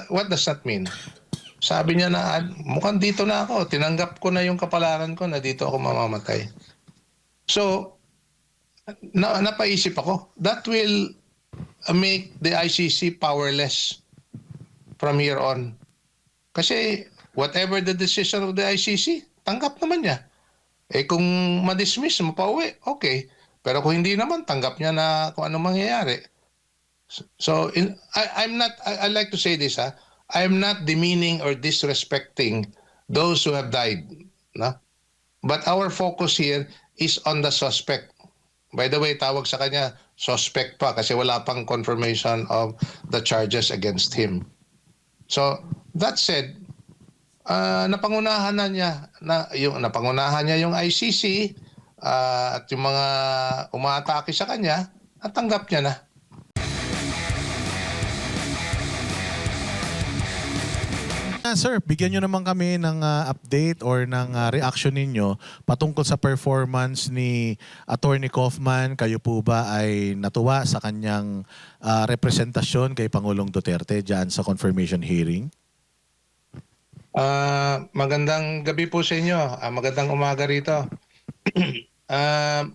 what does that mean? Sabi niya na mukhang dito na ako, tinanggap ko na yung kapalaran ko na dito ako mamamatay. So napaisip ako, that will make the ICC powerless from here on. Kasi whatever the decision of the ICC, tanggap naman niya. Kung ma-dismiss, mapauwi, okay. Pero kung hindi naman, tanggap niya na kung ano mangyayari. So I like to say this, I'm not demeaning or disrespecting those who have died, no? But our focus here is on the suspect. By the way, tawag sa kanya suspect pa kasi wala pang confirmation of the charges against him. So that said, napangunahan niya yung ICC at yung mga umaatake sa kanya, natanggap niya na. Sir, bigyan nyo naman kami ng update or ng reaction ninyo patungkol sa performance ni Attorney Kaufman. Kayo po ba ay natuwa sa kanyang representasyon kay Pangulong Duterte dyan sa confirmation hearing? Magandang gabi po sa inyo. Magandang umaga rito.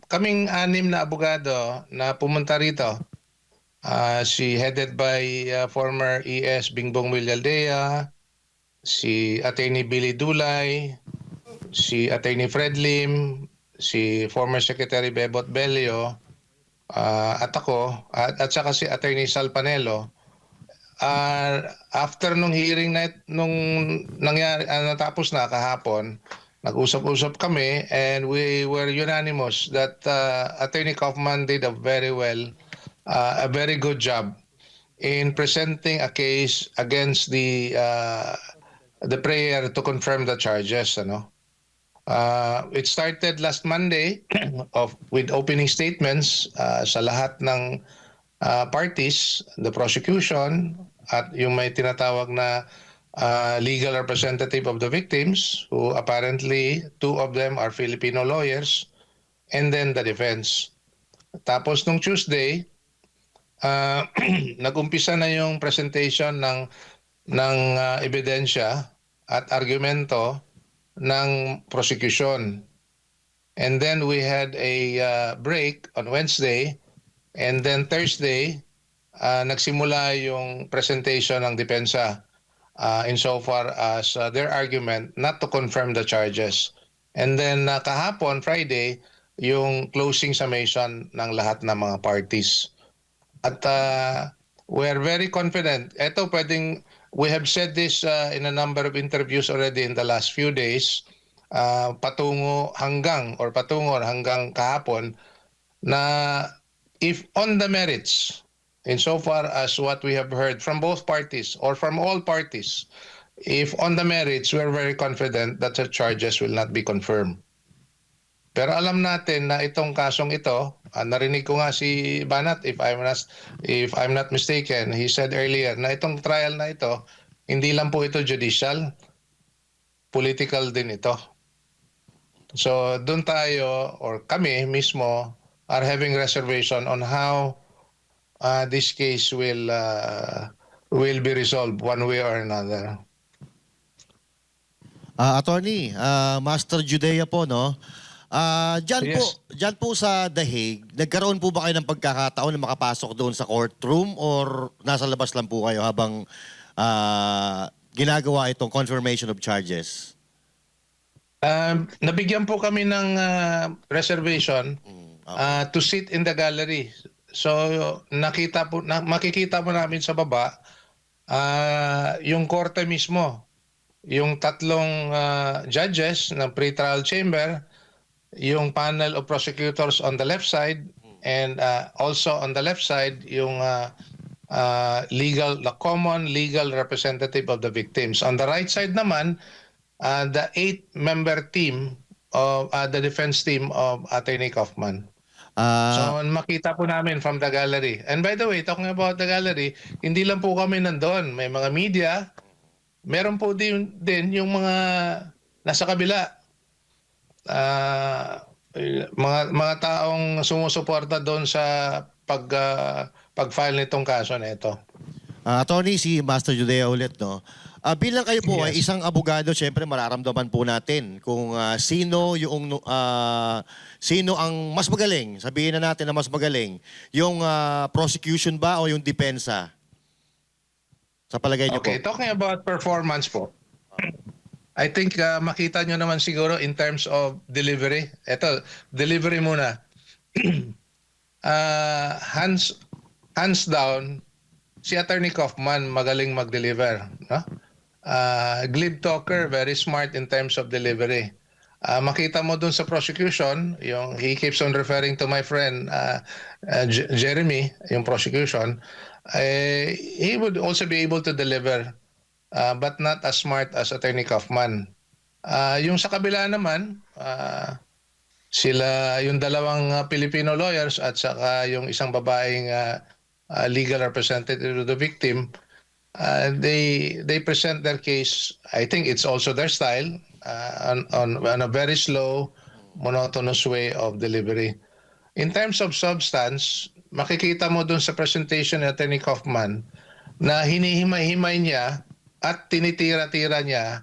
Kaming 6 na abogado na pumunta rito. Si headed by former ES Bingbong Villaldea, si Attorney Billy Dulay, si Attorney Fred Lim, si former Secretary Bebot Bello, at ako, at saka si Attorney Sal Panelo. After nung hearing na nung nangyari, natapos na kahapon, nag-usap-usap kami and we were unanimous that Attorney Kaufman did a very good job in presenting a case against the prayer to confirm the charges. It started last Monday with opening statements sa lahat ng parties, the prosecution at yung may tinatawag na legal representative of the victims, who apparently 2 of them are Filipino lawyers, and then the defense. Tapos nung Tuesday, nag-umpisa na yung presentation ng ebidensya at argumento ng prosecution. And then we had a break on Wednesday, and then Thursday, nagsimula yung presentation ng depensa insofar as their argument not to confirm the charges. And then kahapon, Friday, yung closing summation ng lahat ng mga parties. At we're very confident. We have said this in a number of interviews already in the last few days, patungo hanggang kahapon, na if on the merits, insofar as what we have heard from both parties or from all parties, if on the merits, we're very confident that the charges will not be confirmed. Pero alam natin na itong kasong ito, narinig ko nga si Banat, if I'm not mistaken, he said earlier na itong trial na ito, hindi lang po ito judicial, political din ito. So doon tayo, or kami mismo, are having reservation on how this case will be resolved one way or another. Attorney, Master Judea po, no? Yes. Diyan po sa The Hague, nagkaroon po ba kayo ng pagkakataon na makapasok doon sa courtroom or nasa labas lang po kayo habang ginagawa itong confirmation of charges? Nabigyan po kami ng reservation to sit in the gallery. So makikita po namin sa baba yung korte mismo, yung 3 judges ng pre-trial chamber, yung panel of prosecutors on the left side, and also on the left side yung the common legal representative of the victims. On the right side naman, the 8-member team of the defense team of Attorney Kaufman. So makita po namin from the gallery. And by the way, talking about the gallery, hindi lang po kami nandoon. May mga media, meron po din yung mga nasa kabila. Mga taong sumusuporta doon sa pag-file nitong kaso na ito. Attorney, si Master Judea ulit, no? Bilang kayo po ay Yes. isang abogado, syempre mararamdaman po natin kung sino ang mas magaling. Sabihin na natin na mas magaling. Yung prosecution ba o yung depensa? Sa palagay niyo Okay, po. talking about performance po. I think makita nyo naman siguro in terms of delivery. Ito, delivery muna. Hands down, si Attorney Kaufman magaling mag-deliver. No? Glib talker, very smart in terms of delivery. Makita mo dun sa prosecution, yung he keeps on referring to my friend Jeremy, yung prosecution, he would also be able to deliver, but not as smart as Attorney Kaufman. Yung sa kabila naman, sila yung dalawang Filipino lawyers at saka yung isang babaeng legal representative of the victim, they present their case. I think it's also their style, on a very slow, monotonous way of delivery. In terms of substance, makikita mo dun sa presentation ni Attorney Kaufman na hinihimay-himay niya at tinitira-tira niya.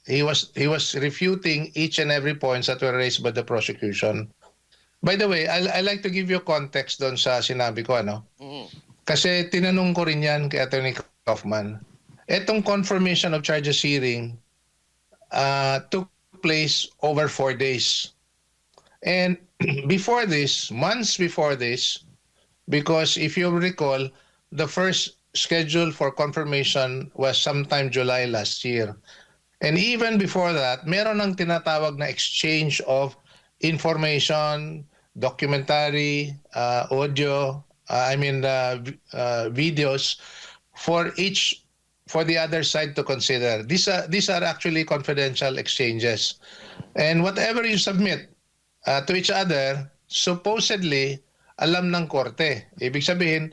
He was refuting each and every points that were raised by the prosecution. By the way, I like to give you context doon sa sinabi ko, ano? Kasi tinanong ko rin yan kay Attorney Kaufman. Etong confirmation of charges hearing took place over 4 days. And before this, months before this, because if you recall, the first schedule for confirmation was sometime July last year. And even before that, meron ng tinatawag na exchange of information, documentary, audio, videos for the other side to consider. These are actually confidential exchanges. And whatever you submit to each other, supposedly alam ng korte. Ibig sabihin,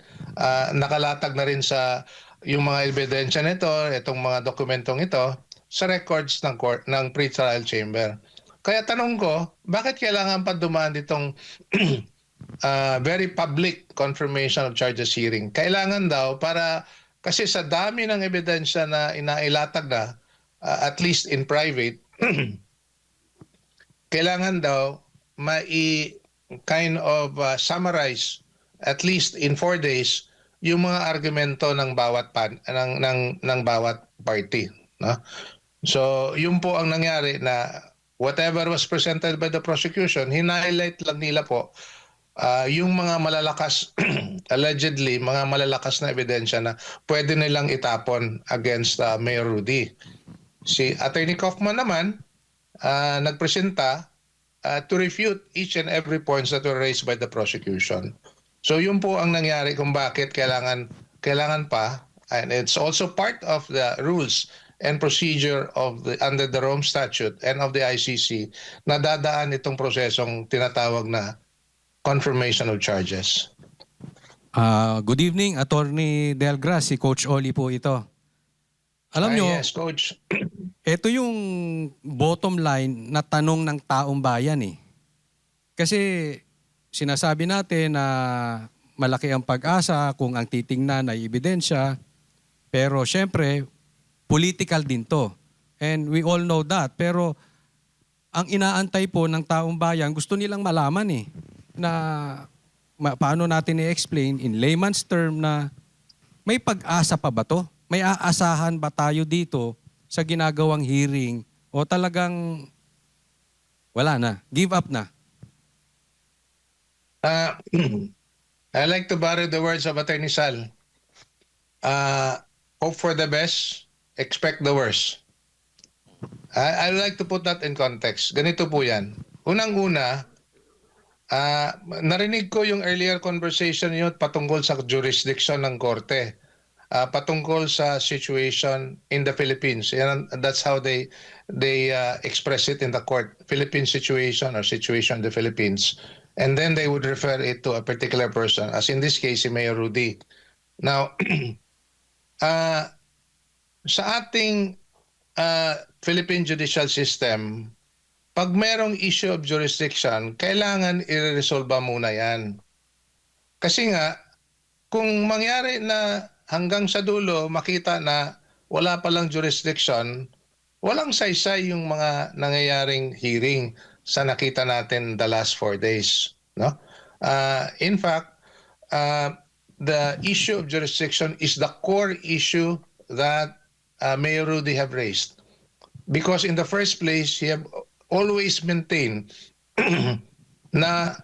nakalatag na rin sa yung mga ebidensya nito, itong mga dokumentong ito, sa records ng court, ng pre-trial chamber. Kaya tanong ko, bakit kailangan pa dumaan ditong very public confirmation of charges hearing? Kailangan daw para, kasi sa dami ng ebidensya na inailatag na, at least in private, kailangan daw kind of summarize at least in 4 days yung mga argumento ng bawat ng bawat party, no? So, yun po ang nangyari na whatever was presented by the prosecution, hinighlight lang nila po yung mga malalakas, allegedly, mga malalakas na ebidensya na pwede nilang itapon against Mayor Rudy. Si Attorney Kaufman naman, nagpresenta to refute each and every points that were raised by the prosecution. So yun po ang nangyari kung bakit kailangan pa, and it's also part of the rules and procedure of under the Rome Statute and of the ICC na dadaan itong prosesong tinatawag na confirmation of charges. Good evening, Attorney Delgra, si Coach Oli po ito. Alam nyo, Yes, Coach. ito yung bottom line na tanong ng taong bayan eh. Kasi sinasabi natin na malaki ang pag-asa kung ang titingnan ay ebidensya, pero syempre, political din to. And we all know that. Pero ang inaantay po ng taong bayan, gusto nilang malaman eh, na paano natin i-explain in layman's term na may pag-asa pa ba to? May aasahan ba tayo dito sa ginagawang hearing o talagang wala na, give up na? I like to borrow the words of Attorney Sal. Hope for the best, expect the worst. I like to put that in context. Ganito po yan. Unang-una, narinig ko yung earlier conversation niyo patungkol sa jurisdiction ng korte. Patungkol sa situation in the Philippines. And that's how they express it in the court. Philippine situation or situation in the Philippines. And then they would refer it to a particular person, as in this case, si Mayor Rudy. Now, sa ating Philippine judicial system, pag merong issue of jurisdiction, kailangan i-resolve muna yan. Kasi nga, kung mangyari na hanggang sa dulo makita na wala palang jurisdiction, walang saysay yung mga nangyayaring hearing sa nakita natin the last 4 days, no? In fact, the issue of jurisdiction is the core issue that Mayor Rudy have raised. Because in the first place, he have always maintained na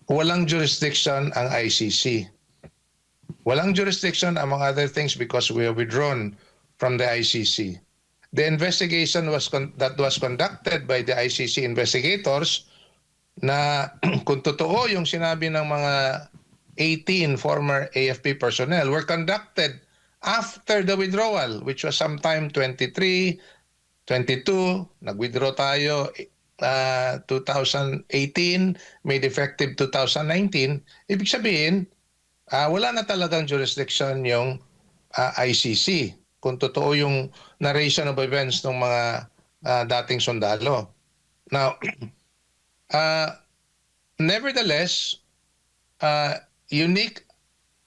walang jurisdiction ang ICC. Walang jurisdiction among other things because we are withdrawn from the ICC. The investigation that was conducted by the ICC investigators na kung totoo yung sinabi ng mga 18 former AFP personnel were conducted after the withdrawal, which was sometime 23, 22, nag-withdraw tayo 2018, made effective 2019. Ibig sabihin, wala na talagang jurisdiction yung ICC kung totoo yung narration of events ng mga dating sundalo. Now, nevertheless, unique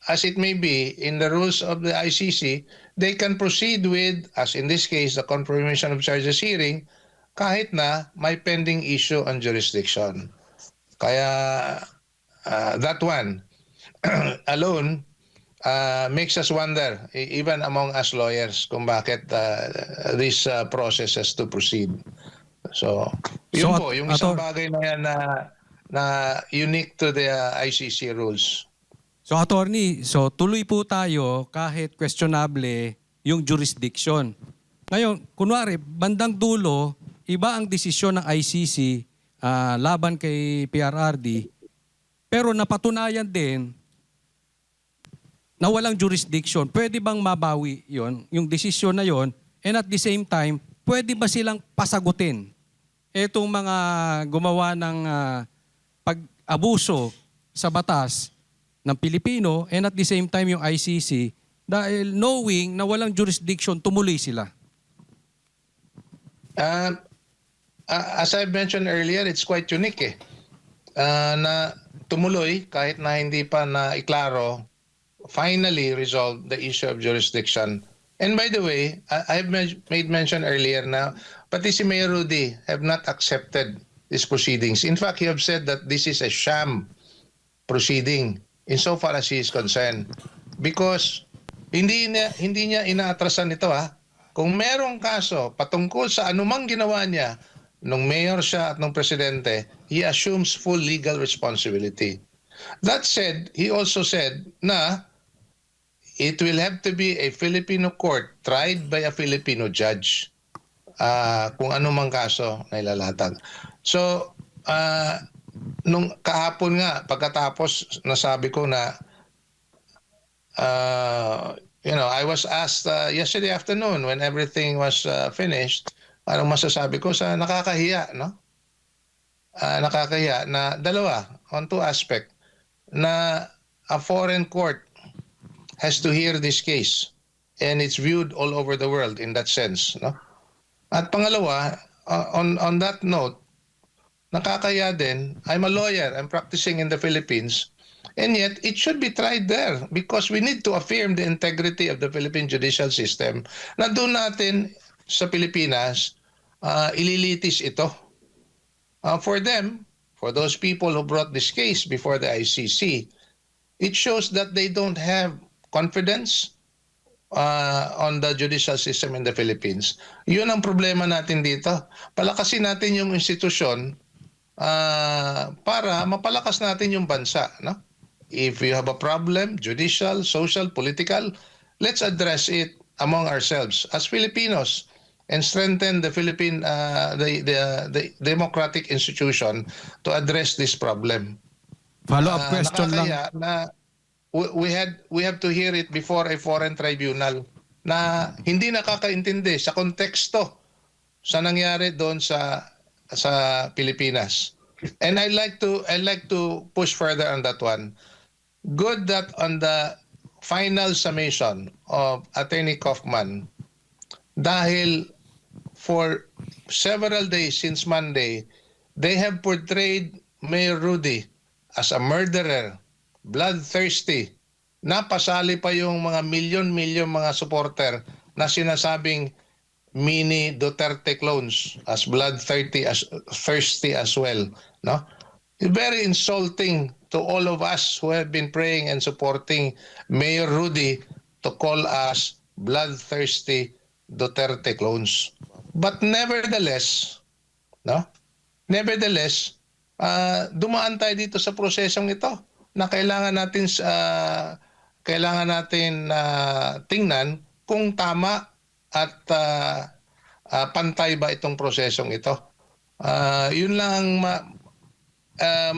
as it may be in the rules of the ICC, they can proceed with, as in this case, the confirmation of charges hearing, kahit na may pending issue on jurisdiction. Kaya that one alone makes us wonder, even among us lawyers, kung bakit this process has to proceed. So, yun po, yung isang bagay na yan na unique to the ICC rules. So attorney, so tuloy po tayo kahit questionable yung jurisdiction. Ngayon, kunwari, bandang dulo, iba ang desisyon ng ICC laban kay PRRD, pero napatunayan din na walang jurisdiction. Pwede bang mabawi yon, yung desisyon na yon, and at the same time, pwede ba silang pasagutin etong mga gumawa ng pag-abuso sa batas ng Pilipino and at the same time yung ICC dahil knowing na walang jurisdiction, tumuloy sila? As I mentioned earlier, it's quite unique na tumuloy kahit na hindi pa na iklaro, finally resolve the issue of jurisdiction. And by the way, I have made mention earlier na pati si Mayor Rudy have not accepted these proceedings. In fact, he have said that this is a sham proceeding insofar as he is concerned. Because hindi niya inaatrasan ito Kung merong kaso patungkol sa anumang ginawa niya nung mayor siya at nung presidente, he assumes full legal responsibility. That said, he also said na it will have to be a Filipino court tried by a Filipino judge kung anumang kaso na ilalatag. So, nung kahapon nga, pagkatapos nasabi ko na I was asked yesterday afternoon when everything was finished, anong masasabi ko sa nakakahiya, no? Nakakahiya na dalawa, on two aspect, na a foreign court has to hear this case and it's viewed all over the world in that sense, no? At pangalawa, on that note, nakakaya din, I'm a lawyer, I'm practicing in the Philippines, and yet it should be tried there because we need to affirm the integrity of the Philippine judicial system na doon natin sa Pilipinas ililitis ito. For them, for those people who brought this case before the ICC, it shows that they don't have confidence on the judicial system in the Philippines. Yun ang problema natin dito. Palakasin natin yung institusyon para mapalakas natin yung bansa, no? If you have a problem, judicial, social, political, let's address it among ourselves as Filipinos and strengthen the Philippine the democratic institution to address this problem. Follow-up question lang. Na we have to hear it before a foreign tribunal na hindi nakakaintindi sa konteksto sa nangyari doon sa Pilipinas. And I like to push further on that one. Good that on the final summation of Attorney Kaufman, dahil for several days since Monday, they have portrayed Mayor Rudy as a murderer, bloodthirsty, napasali pa yung mga milyon-milyon mga supporter na sinasabing mini Duterte clones as thirsty as well, no? Very insulting to all of us who have been praying and supporting Mayor Rudy to call us bloodthirsty Duterte clones. But nevertheless, no? Nevertheless, dumaan tayo dito sa prosesong ito na kailangan natin tingnan kung tama at pantay ba itong prosesong ito. Yun lang ang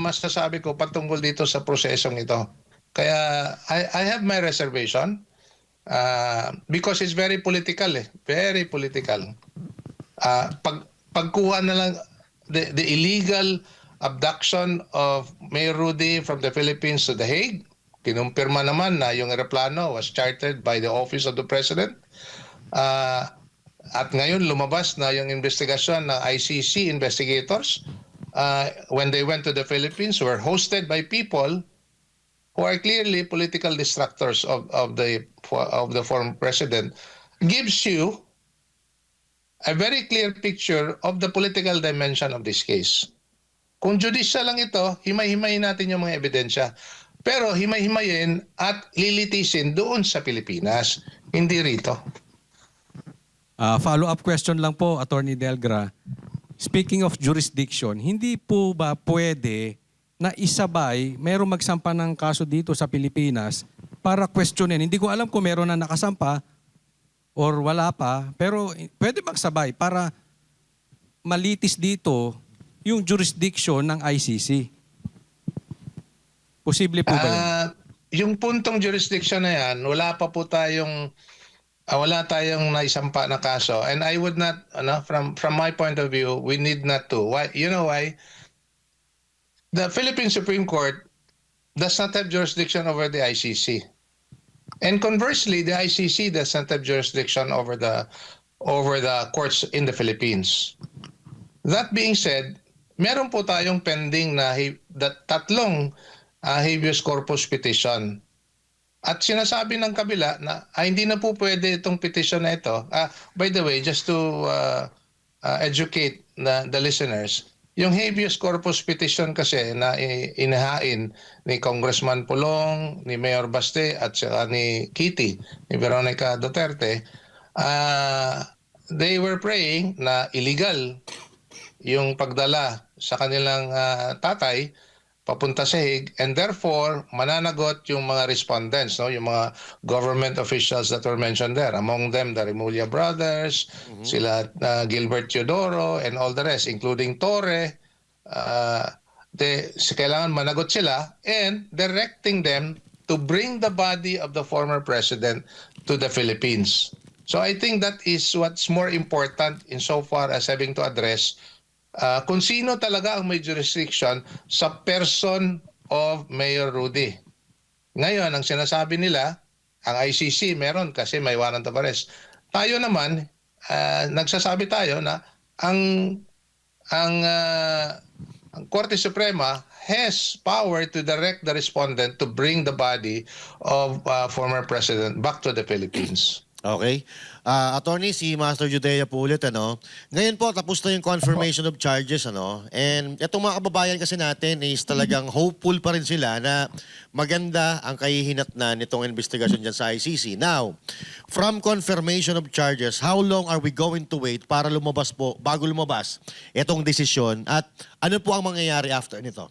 masasabi ko patungkol dito sa prosesong ito. Kaya I have my reservation because it's very political very political. Pagkuha na lang the illegal abduction of Mayor Rudy from the Philippines to The Hague, kinumpirma naman na yung eroplano was chartered by the Office of the President. At ngayon lumabas na yung investigasyon ng ICC investigators when they went to the Philippines were hosted by people who are clearly political distractors of the former president. Gives you a very clear picture of the political dimension of this case. Kung judicial lang ito, himay-himayin natin yung mga ebidensya. Pero himay-himayin at lilitisin doon sa Pilipinas, hindi rito. Follow-up question lang po, Attorney Delgra. Speaking of jurisdiction, hindi po ba pwede na isabay, mayroong magsampa ng kaso dito sa Pilipinas para questionin? Hindi ko alam kung meron na nakasampa or wala pa, pero pwede magsabay para malitis dito yung jurisdiction ng ICC. Posible po ba yun? Yung puntong jurisdiction na yan, wala tayong naisampa na kaso. And I would not, from my point of view, we need not to. Why? You know why? The Philippine Supreme Court does not have jurisdiction over the ICC. And conversely, the ICC does not have jurisdiction over the courts in the Philippines. That being said, meron po tayong pending na tatlong habeas corpus petition. At sinasabi ng kabila na hindi na po pwede itong petition na ito. By the way, just to educate the listeners, yung habeas corpus petition kasi na inahain ni Congressman Pulong, ni Mayor Baste at saka ni Kitty, ni Veronica Duterte, they were praying na illegal yung pagdala sa kanilang tatay papunta sa Hague, and therefore mananagot yung mga respondents, no, yung mga government officials that were mentioned there, among them the Remulla brothers, sila Gilbert Teodoro and all the rest, including Torre. Kailangan managot sila and directing them to bring the body of the former president to the Philippines. So I think that is what's more important insofar as having to address kung sino talaga ang may jurisdiction sa person of Mayor Rudy. Ngayon, ang sinasabi nila, ang ICC meron kasi may warrant of arrest. Tayo naman, nagsasabi tayo na ang Korte Suprema has power to direct the respondent to bring the body of former president back to the Philippines. Okay. Attorney, si Master Judea po ulit, Ngayon po, tapos na yung confirmation of charges, And itong mga kababayan kasi natin is talagang hopeful pa rin sila na maganda ang kahihinatnan nitong investigasyon dyan sa ICC. Now, from confirmation of charges, how long are we going to wait para lumabas po, bago lumabas itong desisyon? At ano po ang mangyayari after nito?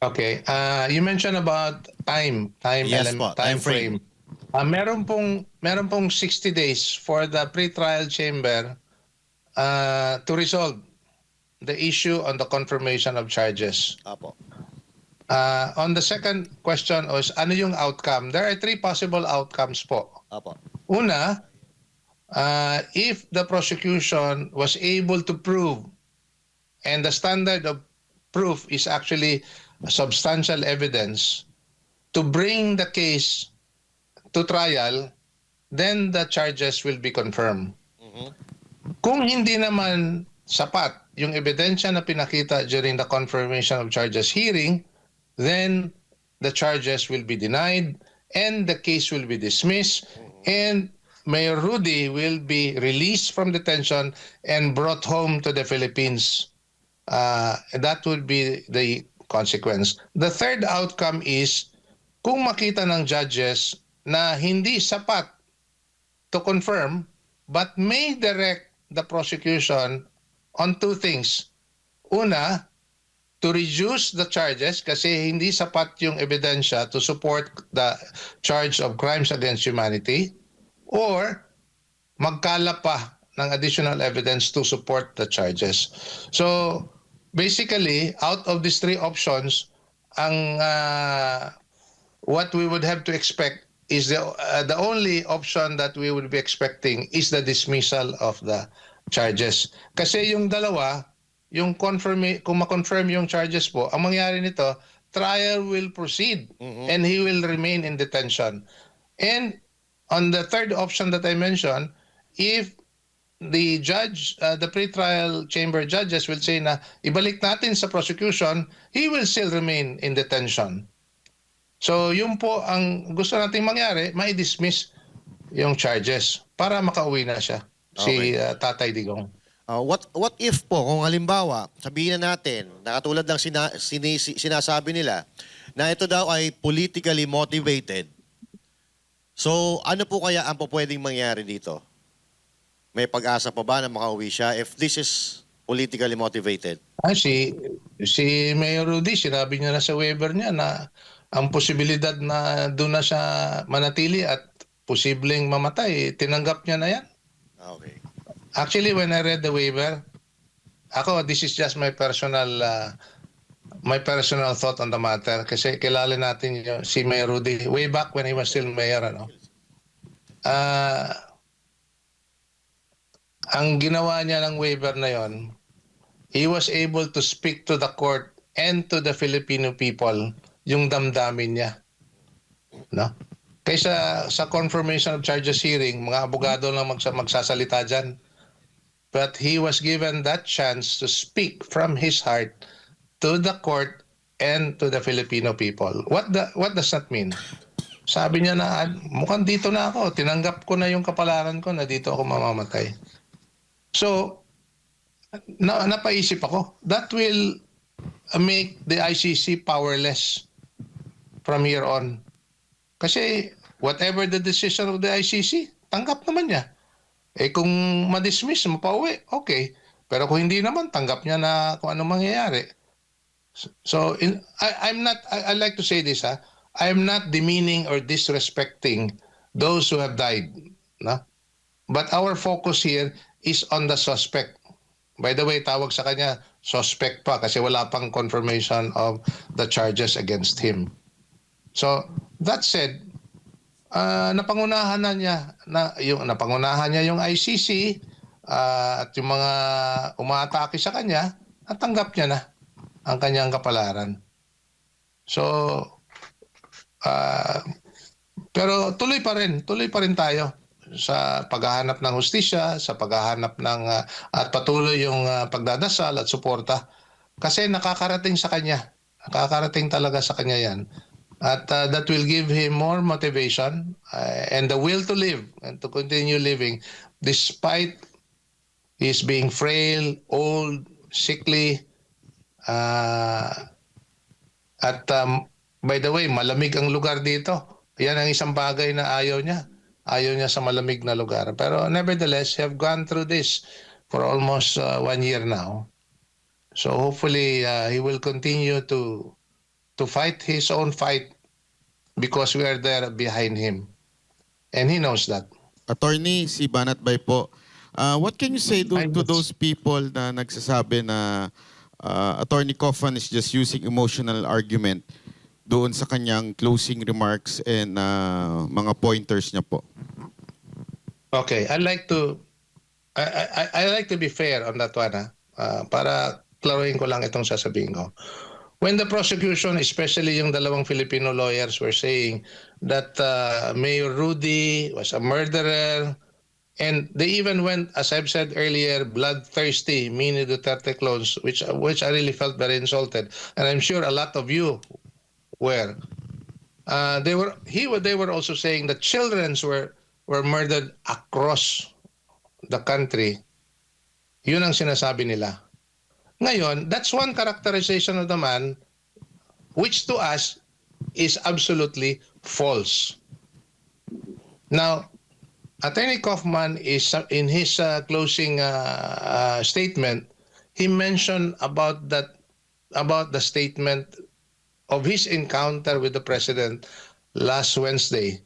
Okay. You mentioned about time Yes element, po, time frame. Meron pong 60 days for the pre-trial chamber to resolve the issue on the confirmation of charges. Apo. On the second question is, ano yung outcome? There are three possible outcomes po. Apo. Una, if the prosecution was able to prove, and the standard of proof is actually substantial evidence, to bring the case to trial, then the charges will be confirmed. Kung hindi naman sapat yung ebidensya na pinakita during the confirmation of charges hearing, then the charges will be denied and the case will be dismissed and Mayor Rudy will be released from detention and brought home to the Philippines. That would be the consequence. The third outcome is kung makita ng judges na hindi sapat to confirm but may direct the prosecution on two things. Una, to reduce the charges kasi hindi sapat yung ebidensya to support the charge of crimes against humanity or magkalap pa ng additional evidence to support the charges. So basically, out of these three options, ang what we would have to expect is the only option that we would be expecting is the dismissal of the charges. Kasi yung dalawa, yung kung ma-confirm yung charges po, ang mangyari nito, trial will proceed and he will remain in detention. And on the third option that I mentioned, if the judge, the pre-trial chamber judges will say na ibalik natin sa prosecution, he will still remain in detention. So yun po ang gusto nating mangyari, mai-dismiss yung charges para makauwi na siya, si Tatay Digong. What if po, kung halimbawa, sabihin na natin, na katulad ng sinasabi nila, na ito daw ay politically motivated. So, ano po kaya ang pwedeng mangyari dito? May pag-asa pa ba na makauwi siya if this is politically motivated? Si Mayor Rudy, sinabi niya na sa waiver niya na ang posibilidad na doon na siya manatili at posibleng mamatay, tinanggap niya na yan. Okay. Actually, when I read the waiver, this is just my personal thought on the matter kasi kilala natin si Mayor Rudy way back when he was still mayor. Ang ginawa niya ng waiver na yon, he was able to speak to the court and to the Filipino people yung damdamin niya. No? Kaysa sa confirmation of charges hearing, mga abogado lang magsasalita dyan. But he was given that chance to speak from his heart to the court and to the Filipino people. What does that mean? Sabi niya na, mukhang dito na ako. Tinanggap ko na yung kapalaran ko na dito ako mamamatay. So, napaisip ako, that will make the ICC powerless from here on. Kasi whatever the decision of the ICC, tanggap naman niya. Kung ma-dismiss, mapauwi, okay. Pero kung hindi naman, tanggap niya na kung ano mangyayari. So, I like to say this, I'm not demeaning or disrespecting those who have died. No? But our focus here is on the suspect. By the way, tawag sa kanya, suspect pa kasi wala pang confirmation of the charges against him. So, that said, napangunahan niya yung ICC at yung mga umaatake sa kanya, natanggap niya na ang kanyang kapalaran. So, pero tuloy pa rin tayo sa paghahanap ng hustisya, sa paghahanap ng at patuloy yung pagdadasal at suporta kasi nakakarating sa kanya. Nakakarating talaga sa kanya yan. At that will give him more motivation and the will to live and to continue living despite his being frail, old, sickly. By the way, malamig ang lugar dito. Yan ang isang bagay na ayaw niya. Ayaw niya sa malamig na lugar. Pero nevertheless, have gone through this for almost 1 year now. So hopefully he will continue to fight his own fight because we are there behind him. And he knows that. Attorney, si Banat Bay po. What can you say to those people na nagsasabi na Attorney Kaufman is just using emotional argument doon sa kanyang closing remarks and mga pointers niya po? Okay, I like to be fair on that one. Para klaruhin ko lang itong sasabihin ko. When the prosecution, especially yung dalawang Filipino lawyers were saying that Mayor Rudy was a murderer, and they even went, as I've said earlier, bloodthirsty, Mini Duterte clones, which I really felt very insulted. And I'm sure a lot of you were. they were also saying that children were murdered across the country. Yun ang sinasabi nila. Ngayon, that's one characterization of the man which to us is absolutely false. Now, Attorney Kaufman is in his closing statement, he mentioned about the statement of his encounter with the president last Wednesday,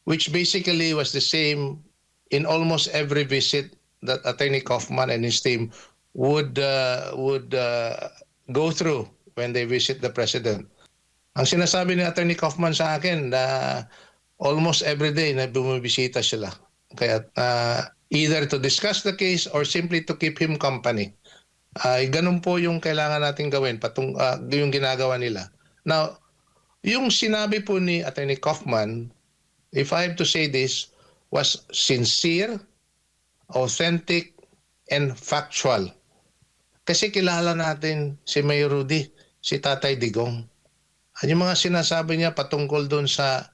which basically was the same in almost every visit that Attorney Kaufman and his team would go through when they visit the president. Ang sinasabi ni Attorney Kaufman sa akin na almost every day na bumibisita sila. Kaya either to discuss the case or simply to keep him company. Ganun po yung kailangan nating gawin, yung ginagawa nila. Now, yung sinabi po ni Attorney Kaufman, if I have to say this, was sincere, authentic, and factual. Kasi kilala natin si Mayor Rudy, si Tatay Digong. At yung mga sinasabi niya patungkol doon sa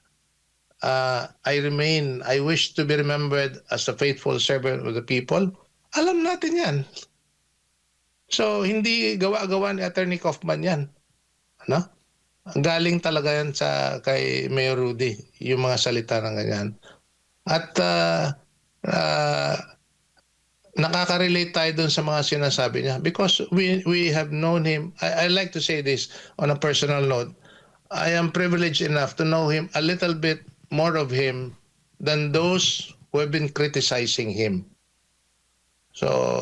I wish to be remembered as a faithful servant of the people, alam natin yan. So, hindi gawa-gawa ni Attorney Kaufman yan. Ano? Galing talaga yan kay Mayor Rudy, yung mga salita ng ganyan. At nakaka-relate tayo dun sa mga sinasabi niya because we have known him. I like to say this on a personal note. I am privileged enough to know him a little bit more of him than those who have been criticizing him. So,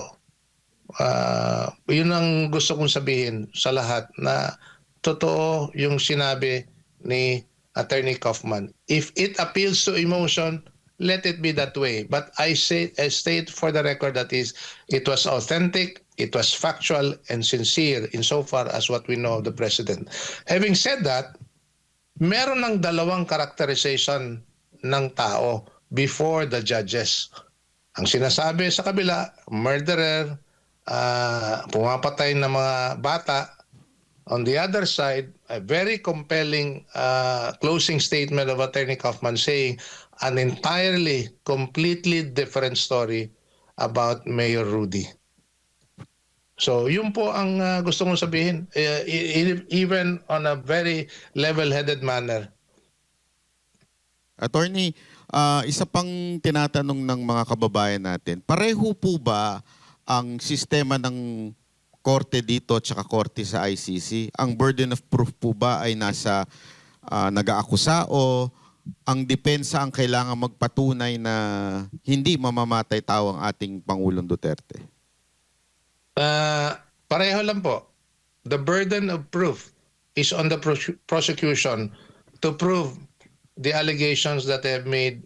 yun ang gusto kong sabihin sa lahat na totoo yung sinabi ni Attorney Kaufman. If it appeals to emotion, let it be that way. But I state for the record that it was authentic, it was factual, and sincere insofar as what we know of the President. Having said that, meron ng dalawang characterization ng tao before the judges. Ang sinasabi sa kabila, murderer, pumapatay ng mga bata. On the other side, a very compelling closing statement of Attorney Kaufman saying an entirely, completely different story about Mayor Rudy. So, yun po ang gusto kong sabihin, even on a very level-headed manner. Attorney, isa pang tinatanong ng mga kababayan natin, pareho po ba ang sistema ng korte dito at saka korte sa ICC? Ang burden of proof po ba ay nasa nag-aakusa o ang depensa ang kailangan magpatunay na hindi mamamatay tao ang ating Pangulong Duterte? Pareho lang po. The burden of proof is on the prosecution to prove the allegations that they have made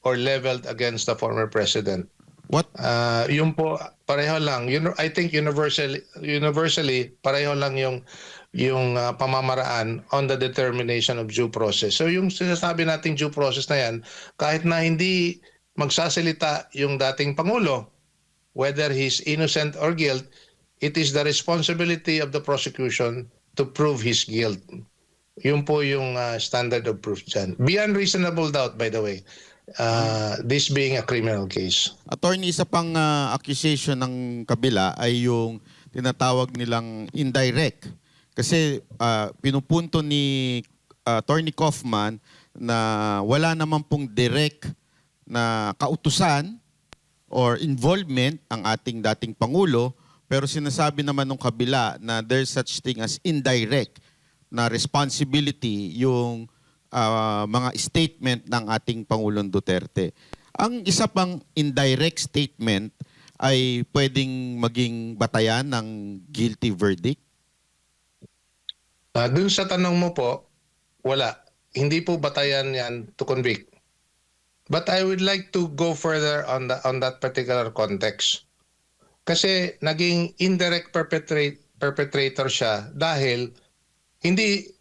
or leveled against the former president. What? Yun po, pareho lang. I think universally pareho lang yung pamamaraan on the determination of due process. So yung sinasabi nating due process na yan, kahit na hindi magsasalita yung dating Pangulo, whether he's innocent or guilt, it is the responsibility of the prosecution to prove his guilt. Yun po yung standard of proof dyan. Beyond reasonable doubt, by the way, this being a criminal case. Attorney, isa pang accusation ng kabila ay yung tinatawag nilang indirect. Kasi pinupunto ni Attorney Kaufman na wala naman pong direct na kautusan or involvement ang ating dating Pangulo, pero sinasabi naman ng kabila na there's such thing as indirect na responsibility yung mga statement ng ating Pangulong Duterte. Ang isa pang indirect statement ay pwedeng maging batayan ng guilty verdict? Dun sa tanong mo po, wala. Hindi po batayan yan to convict. But I would like to go further on that particular context. Kasi naging indirect perpetrator siya dahil hindi,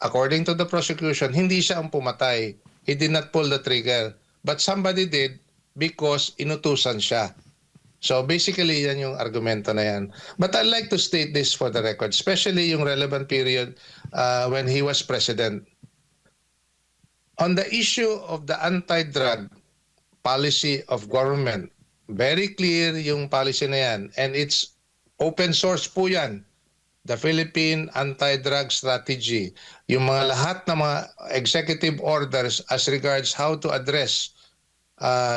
according to the prosecution, hindi siya ang pumatay. He did not pull the trigger. But somebody did because inutusan siya. So basically, yan yung argumento na yan. But I'd like to state this for the record, especially yung relevant period when he was president. On the issue of the anti-drug policy of government, very clear yung policy na yan. And it's open source po yan. The Philippine Anti-Drug Strategy. Yung mga lahat ng mga executive orders as regards how to address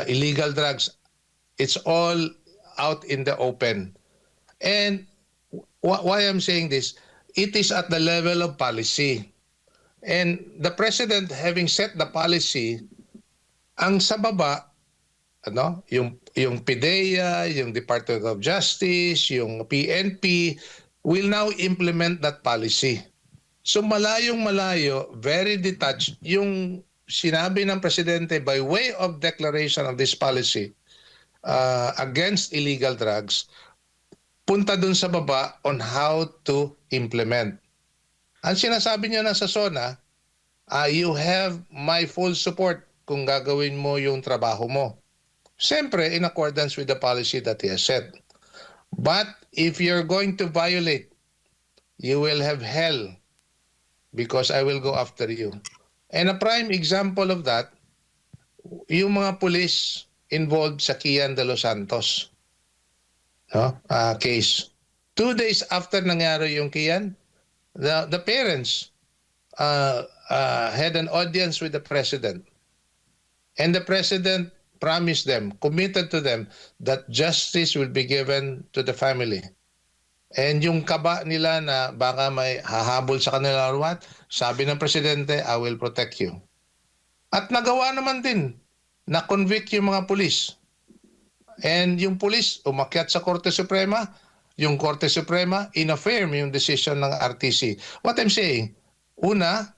illegal drugs, it's all out in the open. And why I'm saying this, it is at the level of policy. And the President having set the policy, ang sa baba, yung PIDEA, yung Department of Justice, yung PNP, will now implement that policy. So malayong malayo, very detached, yung sinabi ng Presidente by way of declaration of this policy against illegal drugs, punta dun sa baba on how to implement. Ang sinasabi niya na sa SONA, you have my full support kung gagawin mo yung trabaho mo. Siyempre, in accordance with the policy that he has set. But if you're going to violate, you will have hell because I will go after you. And a prime example of that, yung mga police involved sa Kian de los Santos case. 2 days after nangyari yung Kian, the parents had an audience with the President. And the President promised them, committed to them, that justice will be given to the family. And yung kaba nila na baka may hahabol sa kanila or what, sabi ng Presidente, I will protect you. At nagawa naman din, na-convict yung mga pulis. And yung pulis, umakyat sa Korte Suprema, yung Korte Suprema, in-affirm yung decision ng RTC. What I'm saying, una,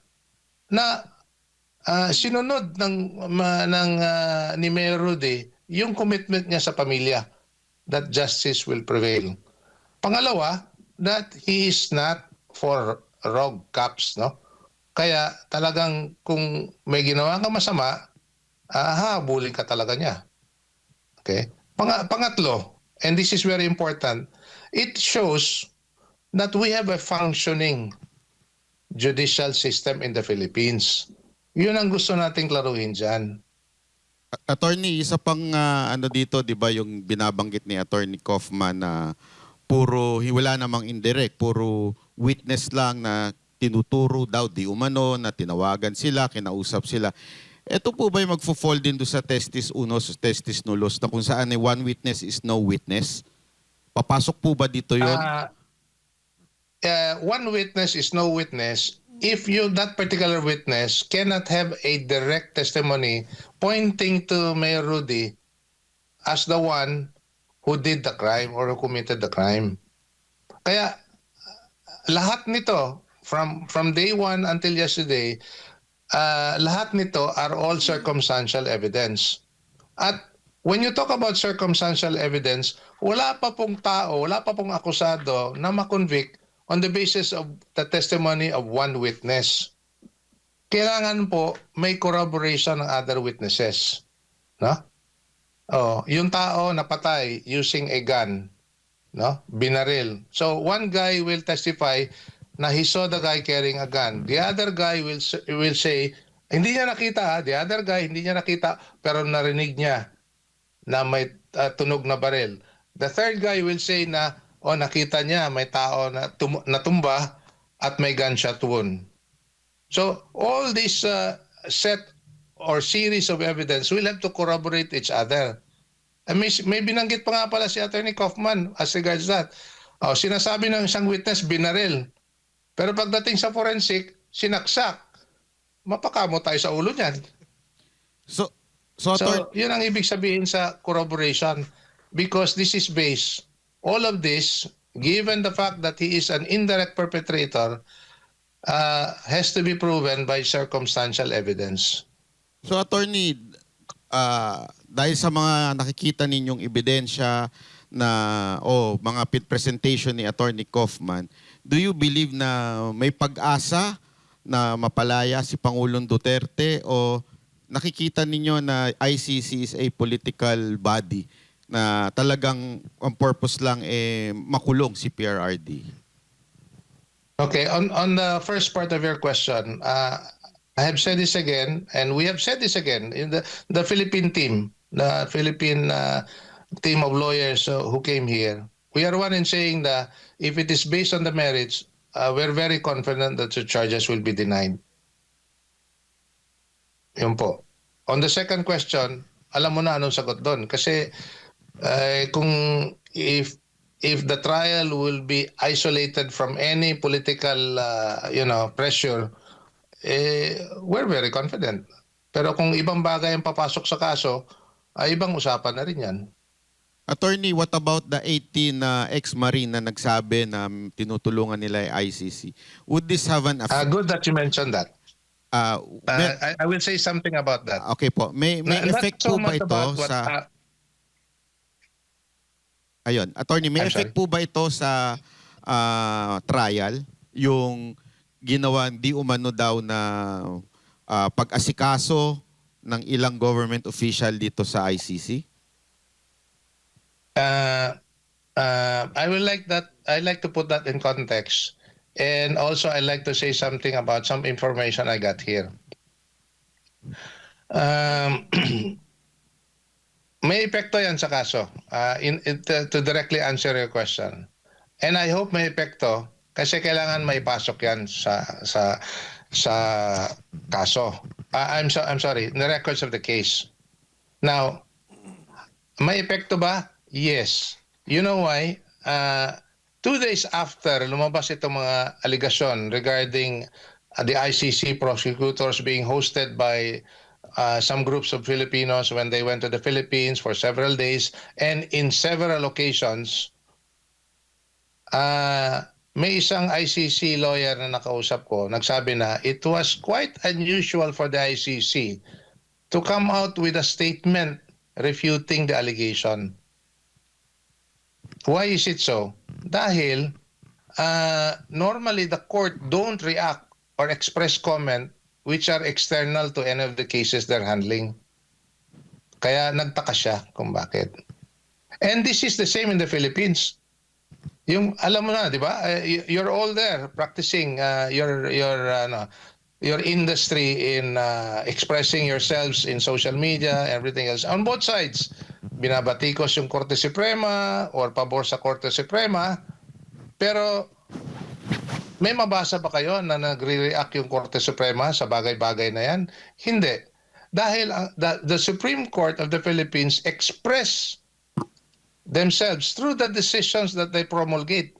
na sinunod ni Mayor Rudy yung commitment niya sa pamilya that justice will prevail. Pangalawa, that he is not for rogue cops, no? Kaya talagang kung may ginawa kang masama, hahabulin ka talaga niya. Okay? Pangatlo, and this is very important, it shows that we have a functioning judicial system in the Philippines. Yun ang gusto nating klaruhin dyan. Attorney, isa pang dito, 'di ba, yung binabanggit ni Attorney Kaufman na wala namang indirect, puro witness lang na tinuturo daw di umano, na tinawagan sila, kinausap sila. Ito po ba yung magfo-fall din do sa testis unos, testis nullos, na kung saan one witness is no witness? Papasok po ba dito yun? One witness is no witness if that particular witness cannot have a direct testimony pointing to Mayor Rudy as the one who did the crime or who committed the crime. Kaya lahat nito from day one until yesterday, lahat nito are all circumstantial evidence. At when you talk about circumstantial evidence, wala pa pong tao, wala pa pong akusado na ma-convict on the basis of the testimony of one witness. Kailangan po may corroboration ng other witnesses. No? Yung tao napatay using a gun, no? Binaril. So one guy will testify na he saw the guy carrying a gun. The other guy will say, hindi niya nakita, the other guy hindi niya nakita pero narinig niya na may tunog na baril. The third guy will say na nakita niya may tao na natumba at may gunshot wound. So all this set or series of evidence will have to corroborate each other. And may binanggit pa nga pala si Attorney Kaufman as regards that. Sinasabi ng isang witness, binaril. Pero pagdating sa forensic, sinaksak. Mapakamo tayo sa ulo niyan. So yun ang ibig sabihin sa corroboration. Because this is based, all of this, given the fact that he is an indirect perpetrator, has to be proven by circumstantial evidence. So attorney, dahil sa mga nakikita ninyong ebidensya na mga presentation ni Attorney Kaufman, do you believe na may pag-asa na mapalaya si Pangulong Duterte, o nakikita ninyo na ICC is a political body na talagang ang purpose lang makulong si PRRD? Okay, on the first part of your question, I have said this again, and we have said this again in the Philippine team, the Philippine team of lawyers who came here. We are one in saying that if it is based on the merits, we're very confident that the charges will be denied. Yun po. On the second question, alam mo na anong sagot doon. Kasi kung if the trial will be isolated from any political pressure, we're very confident. Pero kung ibang bagay ang papasok sa kaso, ay ibang usapan na rin yan. Attorney, what about the 18 ex-marine na nagsabi na tinutulungan nila yung ICC? Would this have an effect? Good that you mentioned that. I will say something about that. Okay po. May Not effect so po ba much ito about what, sa... Ayun. Attorney, may I'm effect sorry. po ba ito sa trial? Yung ginawa di umano daw na pag-asikaso ng ilang government official dito sa ICC? I like to put that in context. And also, I'd like to say something about some information I got here. May epekto yan sa kaso, to directly answer your question. And I hope may epekto kasi kailangan maipasok yan sa kaso. I'm sorry, the records of the case. Now, may epekto ba? Yes. You know why? 2 days after lumabas itong mga allegation regarding the ICC prosecutors being hosted by some groups of Filipinos when they went to the Philippines for several days and in several occasions, may isang ICC lawyer na nakausap ko, nagsabi na it was quite unusual for the ICC to come out with a statement refuting the allegation. Why is it so? Dahil normally the court don't react or express comment which are external to any of the cases they're handling. Kaya nagtaka siya kung bakit. And this is the same in the Philippines. Yung alam mo na, 'di ba? You're all there practicing your industry in expressing yourselves in social media, everything else on both sides. Binabatikos yung Korte Suprema or pabor sa Korte Suprema, pero may mabasa ba kayo na nagre-react yung Korte Suprema sa bagay-bagay na yan? Hindi. Dahil the Supreme Court of the Philippines express themselves through the decisions that they promulgate.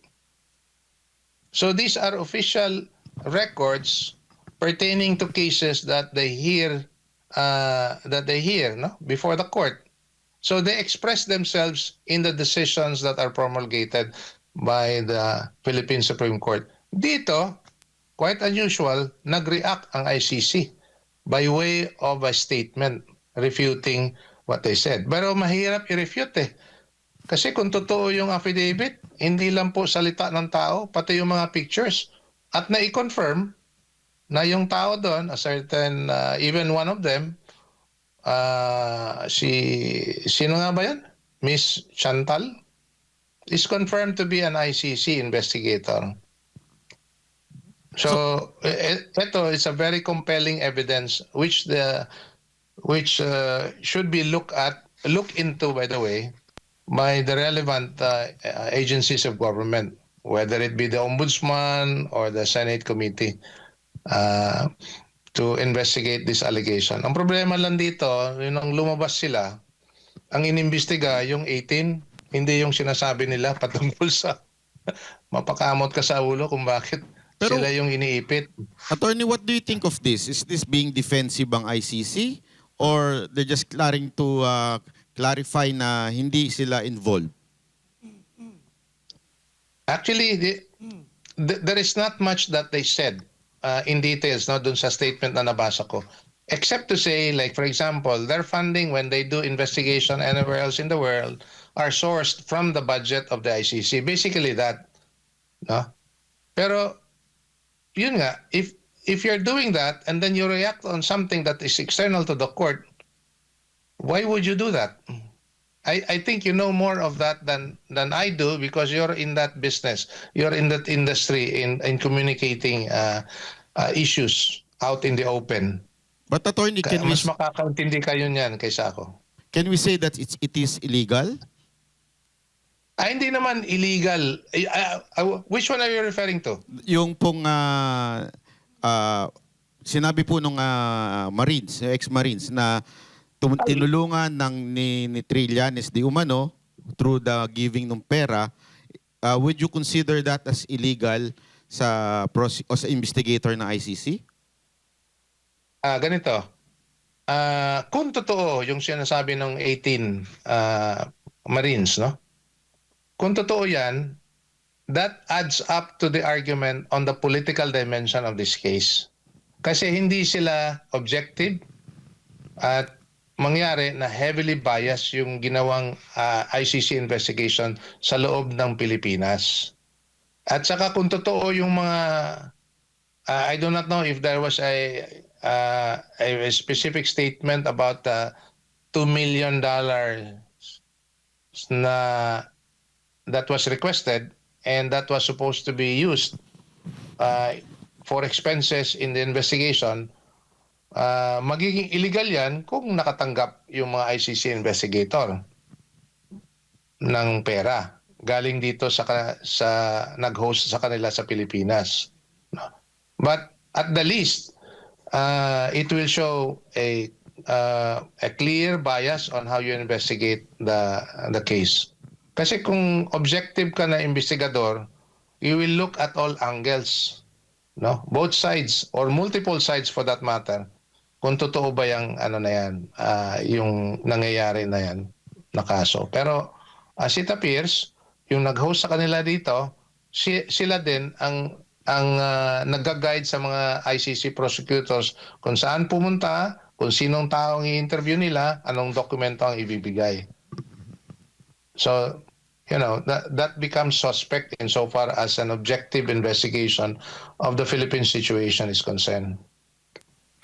So these are official records pertaining to cases that they hear before the court. So they express themselves in the decisions that are promulgated by the Philippine Supreme Court. Dito, quite unusual, nag-react ang ICC by way of a statement refuting what they said. Pero mahirap i-refute eh. Kasi kung totoo yung affidavit, hindi lang po salita ng tao, pati yung mga pictures. At na-confirm na yung tao doon, a certain, even one of them, sino nga ba yan? Miss Chantal is confirmed to be an ICC investigator. So ito is a very compelling evidence which should be looked into, by the way, by the relevant agencies of government, whether it be the Ombudsman or the Senate Committee, to investigate this allegation. Ang problema lang dito, nung lumabas sila, ang inimbestiga yung 18, hindi yung sinasabi nila patungkol sa mapakamot ka sa ulo kung bakit Pero, sila yung iniipit. Attorney, what do you think of this? Is this being defensive ang ICC? Or they're just trying to clarify na hindi sila involved? Actually, there is not much that they said in details, no, dun sa statement na nabasa ko. Except to say, like for example, their funding when they do investigation anywhere else in the world are sourced from the budget of the ICC. Basically that. No? Pero, yun nga, if you're doing that and then you react on something that is external to the court, why would you do that? I think you know more of that than I do because you're in that business. You're in that industry in communicating issues. out in the open. But attorney, Mas makakaintindi kayo niyan kaysa ako. can we say that it is illegal? Hindi naman illegal. Which one are you referring to? Yung pong sinabi po nung Marines, ex-Marines na tinulungan ni Trillanes di umano through the giving ng pera, would you consider that as illegal sa investigator ng ICC? Ganito. Kung totoo yung sinasabi ng 18 Marines, no? Kung totoo yan, that adds up to the argument on the political dimension of this case. Kasi hindi sila objective at mangyari na heavily biased yung ginawang ICC investigation sa loob ng Pilipinas. At saka kung totoo yung mga I do not know if there was a specific statement about $2 million na that was requested and that was supposed to be used for expenses in the investigation. Magiging illegal yan kung nakatanggap yung mga ICC investigator ng pera galing dito sa nag-host sa kanila sa Pilipinas. But at the least, it will show a clear bias on how you investigate the case. Kasi kung objective ka na investigador, you will look at all angles, no? Both sides or multiple sides for that matter. Kung totoo ba yung ano na yan, yung nangyayari na yan na kaso. Pero as it appears, yung nag-host sa kanila dito, sila din ang nag-guide sa mga ICC prosecutors kung saan pumunta, kung sinong taong i-interview nila, anong dokumento ang ibibigay. So, that becomes suspect insofar as an objective investigation of the Philippine situation is concerned.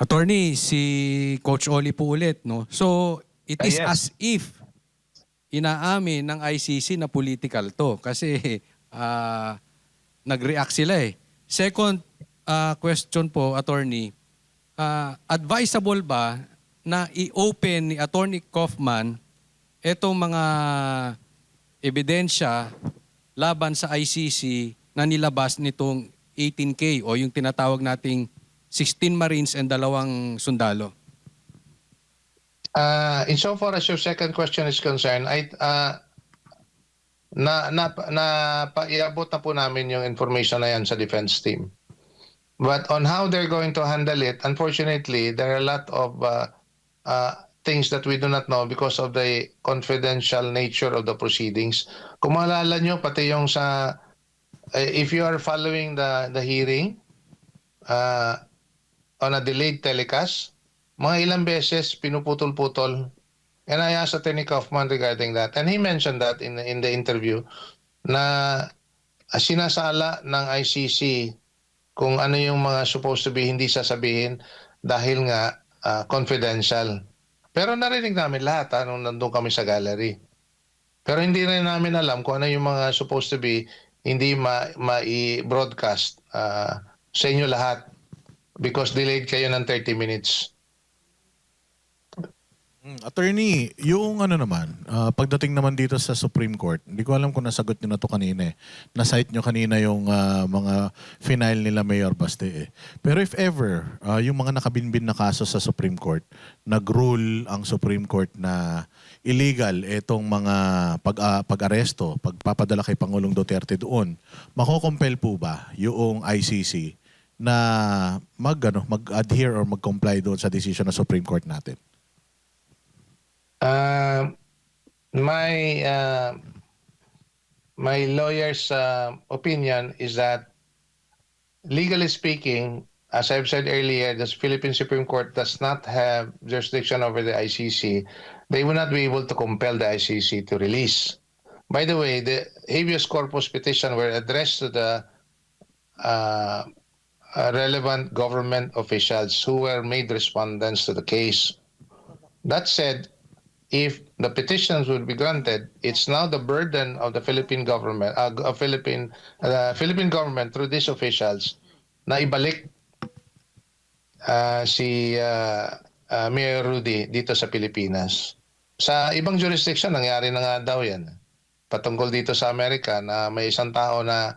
Attorney, si Coach Oli po ulit, no? So, it is Yes. as if inaamin ng ICC na political to kasi nag-react sila eh. Second question po, Attorney, advisable ba na i-open ni Attorney Kaufman etong mga ebidensya laban sa ICC na nilabas nitong 18K o yung tinatawag nating 16 Marines and 2 sundalo? Insofar as your second question is concerned, iabot na po namin yung information na yan sa defense team. But on how they're going to handle it, unfortunately, there are a lot of things that we do not know because of the confidential nature of the proceedings. Kung maalala nyo, pati yung if you are following the hearing on a delayed telecast, mga ilang beses pinuputol-putol. And I asked Attorney Kaufman regarding that. And he mentioned that in the interview na sinasala ng ICC kung ano yung mga supposed to be hindi sasabihin dahil nga confidential. Pero narinig namin lahat nung nandun kami sa gallery. Pero hindi rin namin alam kung ano yung mga supposed to be hindi ma-broadcast sa inyo lahat because delayed kayo ng 30 minutes. Attorney, yung ano naman, pagdating naman dito sa Supreme Court, hindi ko alam kung nasagot nyo na to kanina eh. Na-cite nyo kanina yung mga final nila Mayor Baste eh. Pero if ever, yung mga nakabinbin na kaso sa Supreme Court, nag-rule ang Supreme Court na illegal itong mga pag-aresto, pagpapadala kay Pangulong Duterte doon, makokompel po ba yung ICC na mag-adhere or mag-comply doon sa decision ng Supreme Court natin? My lawyer's opinion is that, legally speaking, as I've said earlier, the Philippine Supreme Court does not have jurisdiction over the ICC. They will not be able to compel the ICC to release. By the way, the habeas corpus petition were addressed to the relevant government officials who were made respondents to the case. That said, if the petitions would be granted, it's now the burden of the Philippine government, Philippine government through these officials, na ibalik Mayor Rudy dito sa Pilipinas. Sa ibang jurisdiction, nangyari na nga daw yan. Patungkol dito sa Amerika na may isang tao na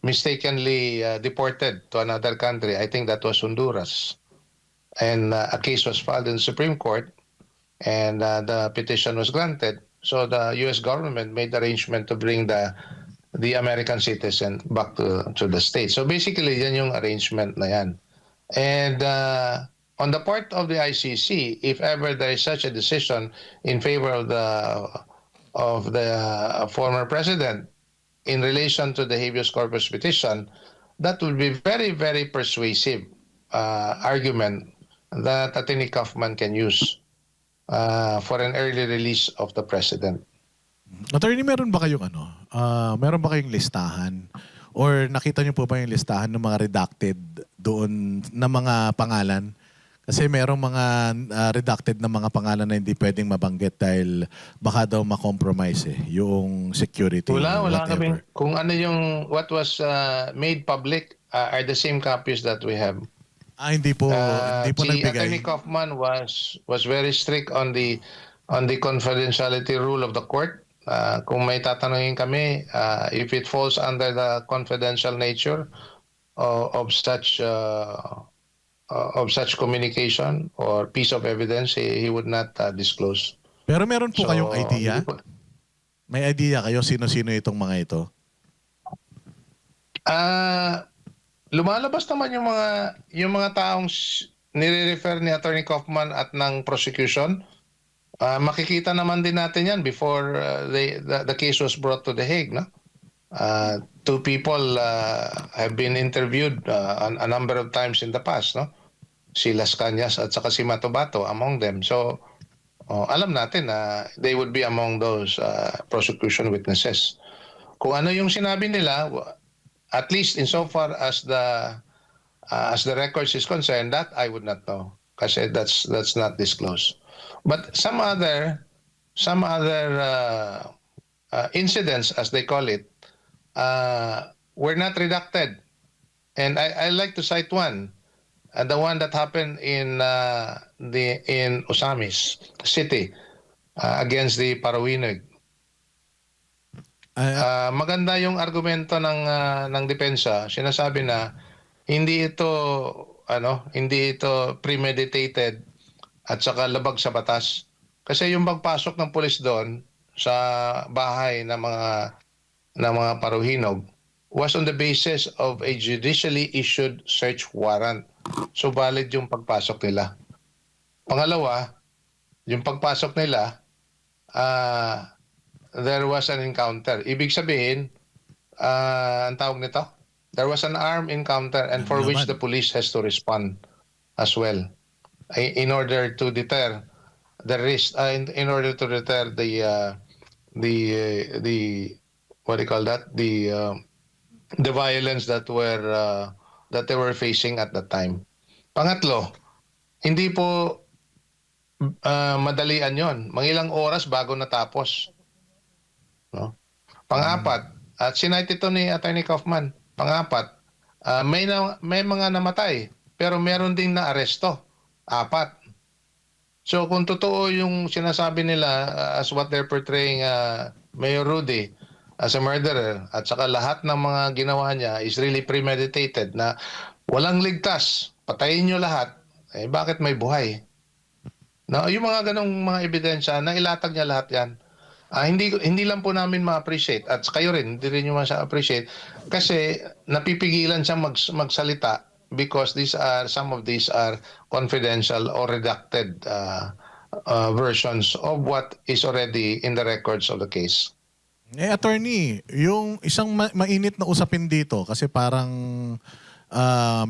mistakenly deported to another country. I think that was Honduras. And a case was filed in the Supreme Court and the petition was granted. So the US government made arrangement to bring the American citizen back to the States. So basically, yan yung arrangement na yan. And on the part of the ICC, if ever there is such a decision in favor of the former president in relation to the habeas corpus petition, that would be very, very persuasive argument that Attorney Kaufman can use for an early release of the president. Attorney, meron ba kayong meron ba kayong listahan? Or nakita niyo po ba yung listahan ng mga redacted doon na mga pangalan? Kasi merong mga redacted na mga pangalan na hindi pwedeng mabanggit dahil baka daw ma-compromise yung security. Wala whatever. kami. Kung ano yung what was made public are the same copies that we have. Hindi po Si nagbigay. Attorney Kaufman was very strict on the confidentiality rule of the court. Kung may tatanungin kami, if it falls under the confidential nature of such communication or piece of evidence, he would not disclose. Pero meron po So, kayong idea? hindi po- May idea kayo sino-sino itong mga ito? Lumalabas naman yung mga taong nire-refer ni Attorney Kaufman at ng prosecution. Makikita naman din natin yan before the case was brought to The Hague, no? Two people have been interviewed a number of times in the past, no? Si Las Cañas at saka si Matobato among them. So alam natin na they would be among those prosecution witnesses. Kung ano yung sinabi nila, at least insofar as the records is concerned, that I would not know kasi that's not disclosed. But some other incidents, as they call it, were not redacted. And I like to cite one, the one that happened in Osamis City against the Parawinog. Maganda yung argumento ng depensa. Sinasabi na hindi ito premeditated at saka labag sa batas. Kasi yung pagpasok ng pulis doon sa bahay ng mga Paruhinog was on the basis of a judicially issued search warrant. So valid yung pagpasok nila. Pangalawa, yung pagpasok nila, there was an encounter. Ibig sabihin, ang tawag nito, there was an armed encounter and for which the police has to respond as well in order to deter the risk, in order to deter the what do you call that, the violence that they were facing at that time. Pangatlo, hindi po madalian yon. Mangilang oras bago natapos. No? Pang-apat, at sinite ito ni Attorney Kaufman. Pang-apat, may mga namatay pero meron ding na-aresto. 4. So kung totoo yung sinasabi nila as what they're portraying Mayor Rudy as a murderer at saka lahat ng mga ginawa niya is really premeditated na walang ligtas, patayin nyo lahat, bakit may buhay? No, yung mga ganong mga ebidensya, nailatag niya lahat yan. Hindi lang po namin ma-appreciate at kayo rin, hindi rin nyo ma-appreciate kasi napipigilan siyang magsalita because some of these are confidential or redacted versions of what is already in the records of the case. Attorney, yung isang mainit na usapin dito kasi parang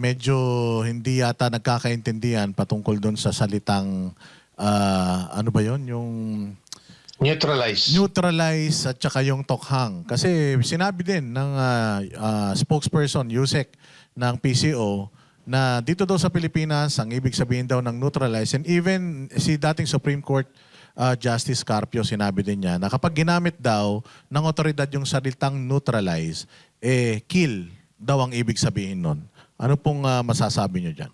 medyo hindi yata nagkakaintindihan patungkol doon sa salitang ano ba yon, yung neutralize at saka yung tokhang. Kasi sinabi din ng spokesperson, Yusek, ng PCO, na dito daw sa Pilipinas, ang ibig sabihin daw ng neutralize, and even si dating Supreme Court Justice Carpio, sinabi din niya na kapag ginamit daw ng otoridad yung salitang neutralize, kill daw ang ibig sabihin nun. Ano pong masasabi niyo dyan?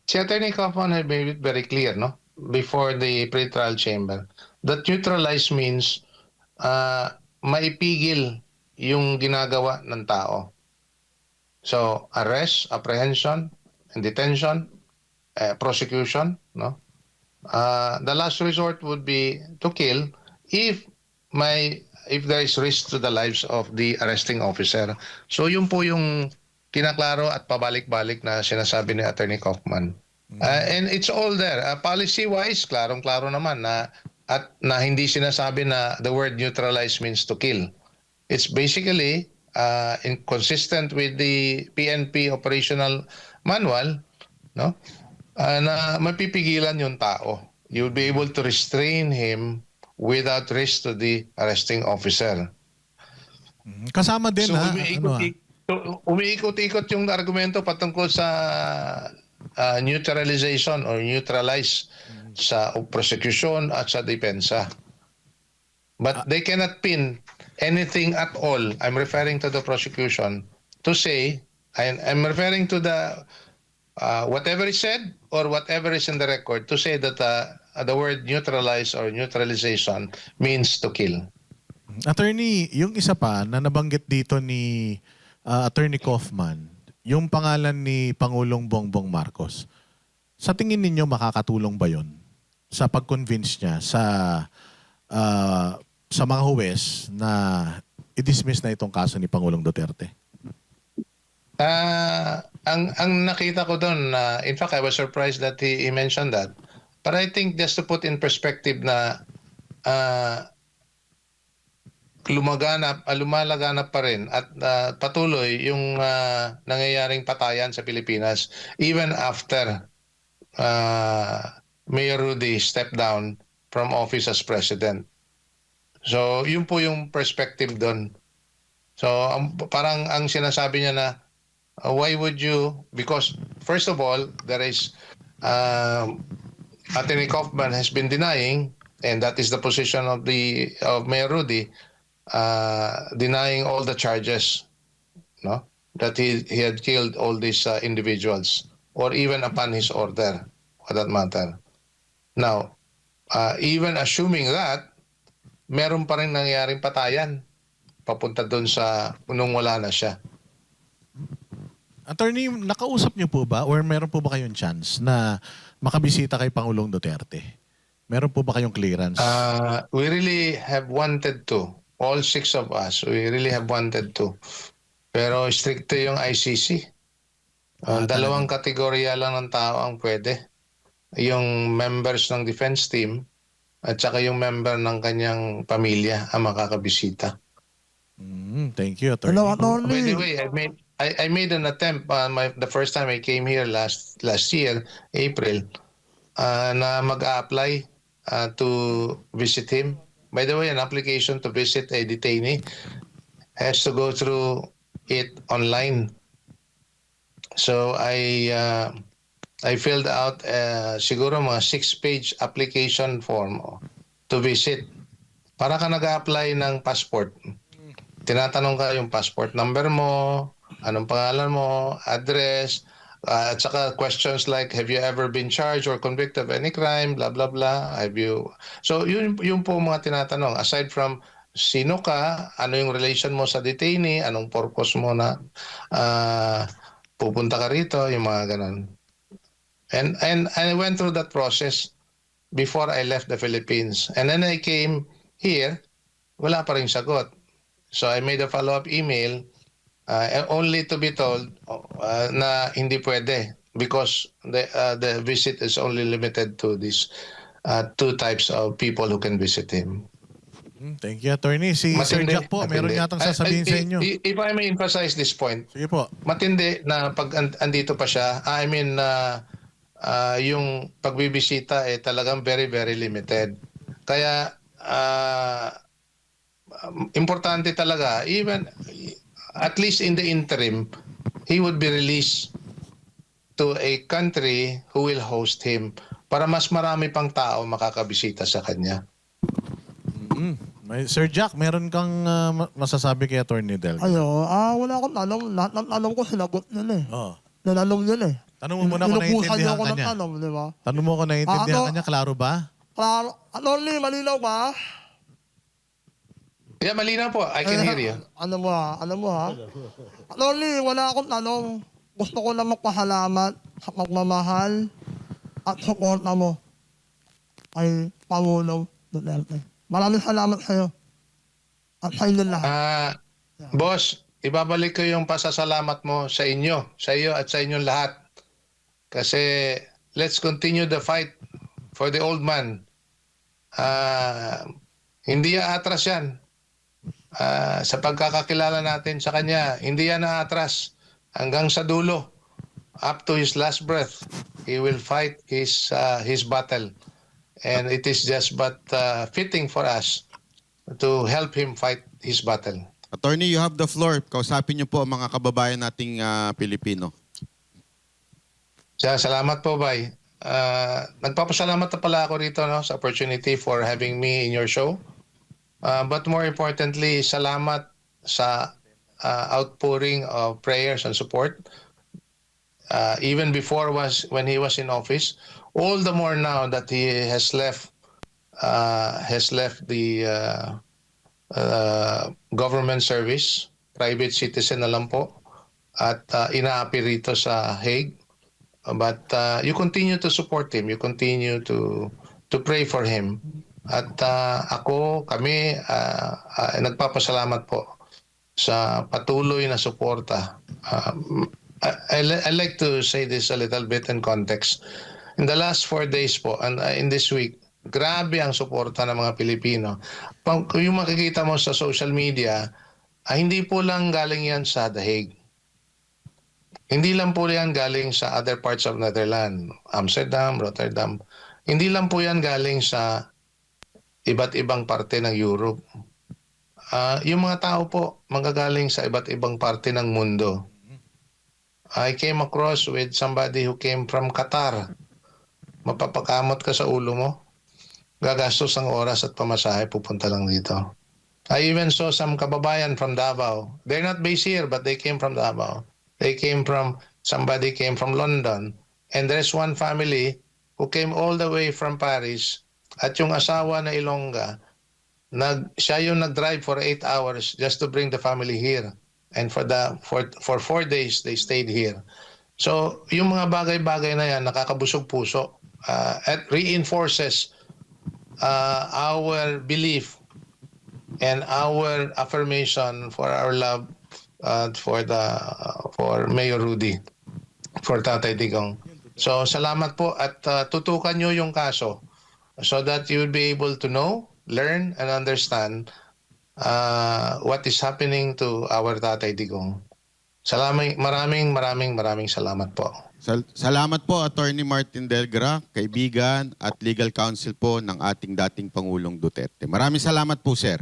Si Attorney Kaufman had made it very clear, no? Before the pre-trial chamber, that neutralize means maipigil yung ginagawa ng tao. So, arrest, apprehension, and detention, prosecution, no? The last resort would be to kill if if there is risk to the lives of the arresting officer. So yun po yung kinaklaro at pabalik-balik na sinasabi ni Attorney Kaufman. And it's all there. Policy-wise, klarong-klaro naman na hindi sinasabi na the word neutralize means to kill. It's basically inconsistent with the PNP operational manual, no? Na mapipigilan yung tao. You'll be able to restrain him without risk to the arresting officer. Kasama din So umiikot-ikot yung argumento patungkol sa neutralization or neutralize sa prosecution at sa depensa. But they cannot pin anything at all. I'm referring to the prosecution to say, I'm referring to the whatever is said or whatever is in the record to say that the word neutralize or neutralization means to kill. Attorney, yung isa pa na nabanggit dito ni Attorney Kaufman, yung pangalan ni Pangulong Bongbong Marcos. Sa tingin ninyo makakatulong ba yun sa pag-convince niya sa mga huwes na i-dismiss na itong kaso ni Pangulong Duterte? Ang nakita ko doon, in fact, I was surprised that he mentioned that. But I think just to put in perspective na lumalaganap pa rin at patuloy yung nangyayaring patayan sa Pilipinas even after Mayor Rudy stepped down from office as president. So, yun po yung perspective doon. So, parang ang sinasabi niya na why would you, because first of all, there is Attorney Kaufman has been denying, and that is the position of Mayor Rudy, denying all the charges, no, that he had killed all these individuals, or even upon his order, for that matter. Now, even assuming that, meron pa rin nangyaring patayan papunta doon sa nung wala na siya. Attorney, nakausap niyo po ba or meron po ba kayong chance na makabisita kay Pangulong Duterte? Meron po ba kayong clearance? We really have wanted to. All 6 of us, we really have wanted to. Pero stricto yung ICC. Dalawang kategorya lang ng tao ang pwede. Yung members ng defense team at saka yung member ng kanyang pamilya ang makakabisita. Thank you, Attorney. Hello, By the Attorney. way, I made an attempt the first time I came here last year, April, na mag-apply to visit him. By the way, an application to visit a detainee has to go through it online. So I filled out siguro mga 6-page application form to visit. Para ka nag-apply ng passport. Tinatanong ka yung passport number mo, anong pangalan mo, address, at saka questions like, have you ever been charged or convicted of any crime, blah, blah, blah. So yun po mga tinatanong. Aside from sino ka, ano yung relation mo sa detainee, anong purpose mo na pupunta ka rito, yung mga ganun. And I went through that process before I left the Philippines. And then I came here, wala pa rin sagot. So I made a follow-up email only to be told na hindi pwede because the visit is only limited to these 2 types of people who can visit him. Thank you, Attorney. Si Sir Jack po, meron yatang sasabihin sa inyo. If I may emphasize this point, Sige po. matindi na pag andito pa siya, yung pagbibisita talagang very, very limited. Kaya importante talaga, even at least in the interim, he would be released to a country who will host him para mas marami pang tao makakabisita sa kanya. Sir Jack, meron kang masasabi kay Attorney Del? Wala akong tanong. Lahat ng tanong ko sinagot nila eh. Oh. Nanalong nila eh. Tanong mo muna kung Pinupusan niyo naiintindihan ako ka ng niya. tanong, di ba? Tanong mo kung naiintindihan ka niya, klaro ba? Klaro. Attorney, malinaw ba? Yeah, malinaw po. I can hear you. Ano mo ha? Attorney, wala akong tanong. Gusto ko lang magpasalamat sa pagmamahal at suporta mo kay Pangulong Duterte. Maraming salamat sa'yo. At sa inyo lahat. Boss, ibabalik ko yung pasasalamat mo sa inyo, sa iyo at sa inyong lahat. Kasi let's continue the fight for the old man. Hindi aatras yan. Sa pagkakakilala natin sa kanya, hindi yan aatras hanggang sa dulo. Up to his last breath, he will fight his battle. And it is just but fitting for us to help him fight his battle. Attorney, you have the floor. Kausapin niyo po ang mga kababayan nating Pilipino. Salamat po, Bay. Nagpapasalamat na pala ako rito no, sa opportunity for having me in your show. But more importantly, salamat sa outpouring of prayers and support. Even before when he was in office, all the more now that he has left the government service, private citizen na lang po, at inaapi rito sa Hague. But you continue to support him, you continue to pray for him. At kami, nagpapasalamat po sa patuloy na suporta. I like to say this a little bit in context. In the last 4 days po, and in this week, grabe ang suporta ng mga Pilipino. Yung makikita mo sa social media, hindi po lang galing yan sa The Hague. Hindi lang po yan galing sa other parts of Netherlands, Amsterdam, Rotterdam. Hindi lang po yan galing sa iba't ibang parte ng Europe. Yung mga tao po, manggagaling sa iba't ibang parte ng mundo. I came across with somebody who came from Qatar. Mapapakamot ka sa ulo mo. Gagastos ang oras at pamasahe, pupunta lang dito. I even saw some kababayan from Davao. They're not based here, but they came from Davao. Somebody came from London. And there's one family who came all the way from Paris. At yung asawa na Ilongga, siya yung nag-drive for 8 hours just to bring the family here. And for 4 days, they stayed here. So, yung mga bagay-bagay na yan, nakakabusog puso. At reinforces our belief and our affirmation for our love for Mayor Rudy, for Tatay Digong. So, salamat po at tutukan nyo yung kaso so that you will be able to know, learn, and understand what is happening to our Tatay Digong. Maraming salamat po. Salamat po, Attorney Martin Delgra, kaibigan at legal counsel po ng ating dating Pangulong Duterte. Maraming salamat po, sir.